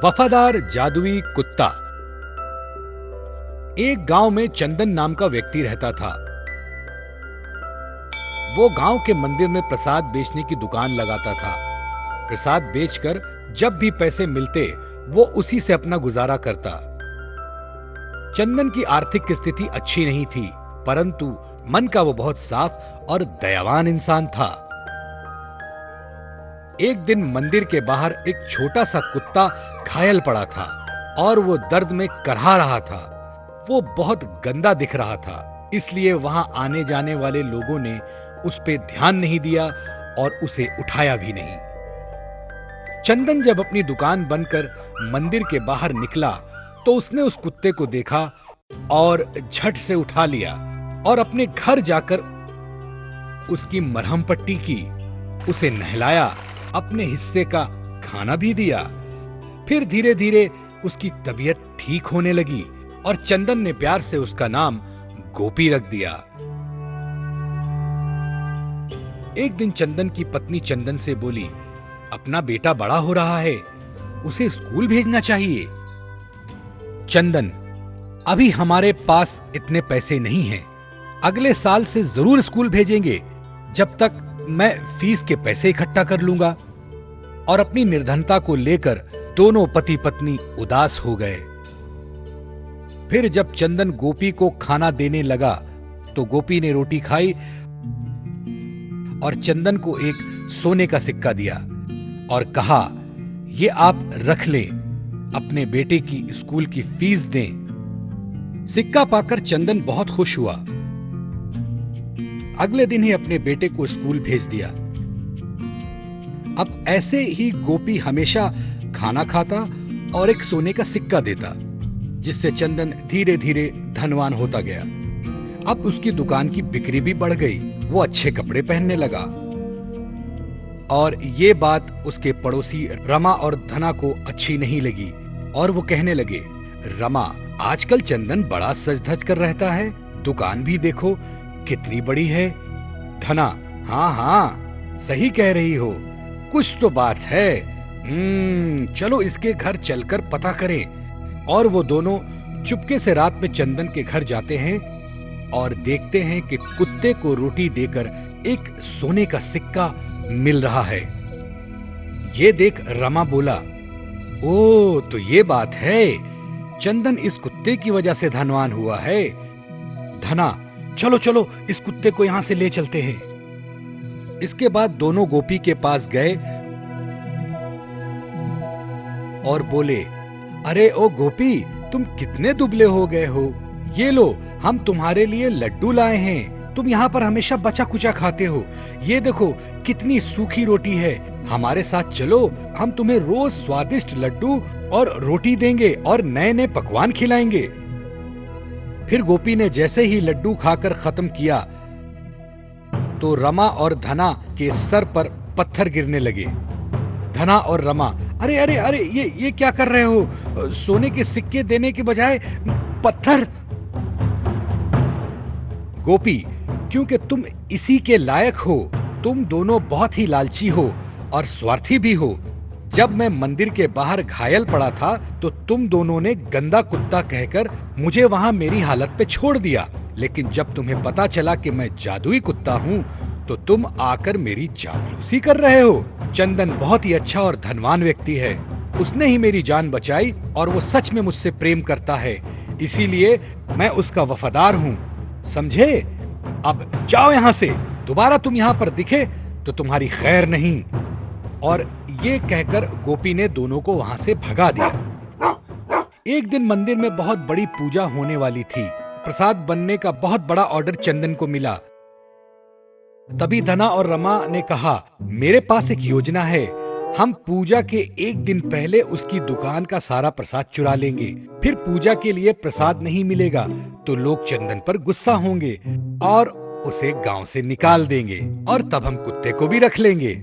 वफादार जादुई कुत्ता। एक गांव में चंदन नाम का व्यक्ति रहता था। वो गांव के मंदिर में प्रसाद बेचने की दुकान लगाता था। प्रसाद बेचकर जब भी पैसे मिलते वो उसी से अपना गुजारा करता। चंदन की आर्थिक स्थिति अच्छी नहीं थी, परंतु मन का वो बहुत साफ और दयावान इंसान था। एक दिन मंदिर के बाहर एक छोटा सा कुत्ता घायल पड़ा था और वो दर्द में करहा रहा था। वो बहुत गंदा दिख रहा था, इसलिए वहां आने जाने वाले लोगों ने उस पे ध्यान नहीं दिया और उसे उठाया भी नहीं। चंदन जब अपनी दुकान बंद कर मंदिर के बाहर निकला तो उसने उस कुत्ते को देखा और झट से उठा लिया और अपने घर जाकर उसकी मरहम पट्टी की, उसे नहलाया, अपने हिस्से का खाना भी दिया। फिर धीरे धीरे उसकी तबीयत ठीक होने लगी और चंदन ने प्यार से उसका नाम गोपी रख दिया। एक दिन चंदन की पत्नी चंदन से बोली, अपना बेटा बड़ा हो रहा है, उसे स्कूल भेजना चाहिए। चंदन, अभी हमारे पास इतने पैसे नहीं हैं, अगले साल से जरूर स्कूल भेजेंगे, जब तक मैं फीस के पैसे इकट्ठा कर लूंगा। और अपनी निर्धनता को लेकर दोनों पति पत्नी उदास हो गए। फिर जब चंदन गोपी को खाना देने लगा तो गोपी ने रोटी खाई और चंदन को एक सोने का सिक्का दिया और कहा, ये आप रख लें, अपने बेटे की स्कूल की फीस दें। सिक्का पाकर चंदन बहुत खुश हुआ। अगले दिन ही अपने बेटे को स्कूल भेज दिया। अब ऐसे ही गोपी हमेशा खाना खाता और एक सोने का सिक्का देता, जिससे चंदन धीरे धीरे धनवान होता गया। अब उसकी दुकान की बिक्री भी बढ़ गई, वो अच्छे कपड़े पहनने लगा। और ये बात उसके पड़ोसी रमा और धना को अच्छी नहीं लगी और वो कहने लगे, रमा, आजकल चंदन बड़ा सज धज कर रहता है, दुकान भी देखो कितनी बड़ी है। धना, हाँ हाँ सही कह रही हो, कुछ तो बात है। चलो इसके घर चलकर पता करें। और वो दोनों चुपके से रात में चंदन के घर जाते हैं और देखते हैं कि कुत्ते को रोटी देकर एक सोने का सिक्का मिल रहा है। ये देख रमा बोला, ओ तो ये बात है, चंदन इस कुत्ते की वजह से धनवान हुआ है। धना, चलो चलो इस कुत्ते को यहां से ले चलते हैं। इसके बाद दोनों गोपी के पास गए और बोले, अरे ओ गोपी, तुम कितने दुबले हो गए हो, ये लो हम तुम्हारे लिए लड्डू लाए हैं, तुम यहाँ पर हमेशा बचा कुचा खाते हो, ये देखो कितनी सूखी रोटी है, हमारे साथ चलो, हम तुम्हें रोज स्वादिष्ट लड्डू और रोटी देंगे और नए नए पकवान खिलाएंगे। फिर गोपी ने जैसे ही लड्डू खाकर खत्म किया तो रमा और धना के सर पर पत्थर गिरने लगे। धना और रमा, अरे अरे अरे ये क्या कर रहे हो, सोने के सिक्के देने के बजाय पत्थर। गोपी, क्योंकि तुम इसी के लायक हो, तुम दोनों बहुत ही लालची हो और स्वार्थी भी हो। जब मैं मंदिर के बाहर घायल पड़ा था तो तुम दोनों ने गंदा कुत्ता कहकर मुझे वहां मेरी हालत पे छोड़ दिया, लेकिन जब तुम्हें पता चला कि मैं जादुई कुत्ता हूं तो तुम आकर मेरी चापलूसी कर रहे हो। चंदन बहुत ही अच्छा और धनवान व्यक्ति है, उसने ही मेरी जान बचाई और वो सच में मुझसे प्रेम करता है, इसीलिए मैं उसका वफादार हूँ, समझे? अब जाओ यहाँ से, दोबारा तुम यहाँ पर दिखे तो तुम्हारी खैर नहीं। और ये कहकर गोपी ने दोनों को वहां से भगा दिया। एक दिन मंदिर में बहुत बड़ी पूजा होने वाली थी। प्रसाद बनने का बहुत बड़ा ऑर्डर चंदन को मिला। तभी धना और रमा ने कहा, मेरे पास एक योजना है, हम पूजा के एक दिन पहले उसकी दुकान का सारा प्रसाद चुरा लेंगे, फिर पूजा के लिए प्रसाद नहीं मिलेगा तो लोग चंदन पर गुस्सा होंगे और उसे गांव से निकाल देंगे और तब हम कुत्ते को भी रख लेंगे।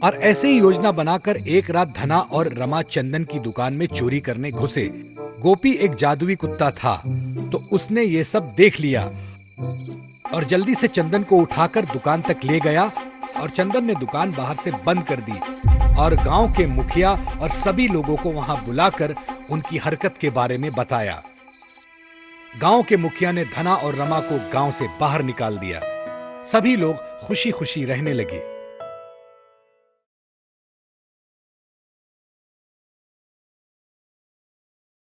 और ऐसे ही योजना बनाकर एक रात धना और रमा चंदन की दुकान में चोरी करने घुसे। गोपी एक जादुई कुत्ता था तो उसने ये सब देख लिया और जल्दी से चंदन को उठाकर दुकान तक ले गया और चंदन ने दुकान बाहर से बंद कर दी। और गांव के मुखिया और सभी लोगों को वहां बुलाकर उनकी हरकत के बारे में बताया। गांव के मुखिया ने धना और रमा को गांव से बाहर निकाल दिया। सभी लोग खुशी खुशी रहने लगे।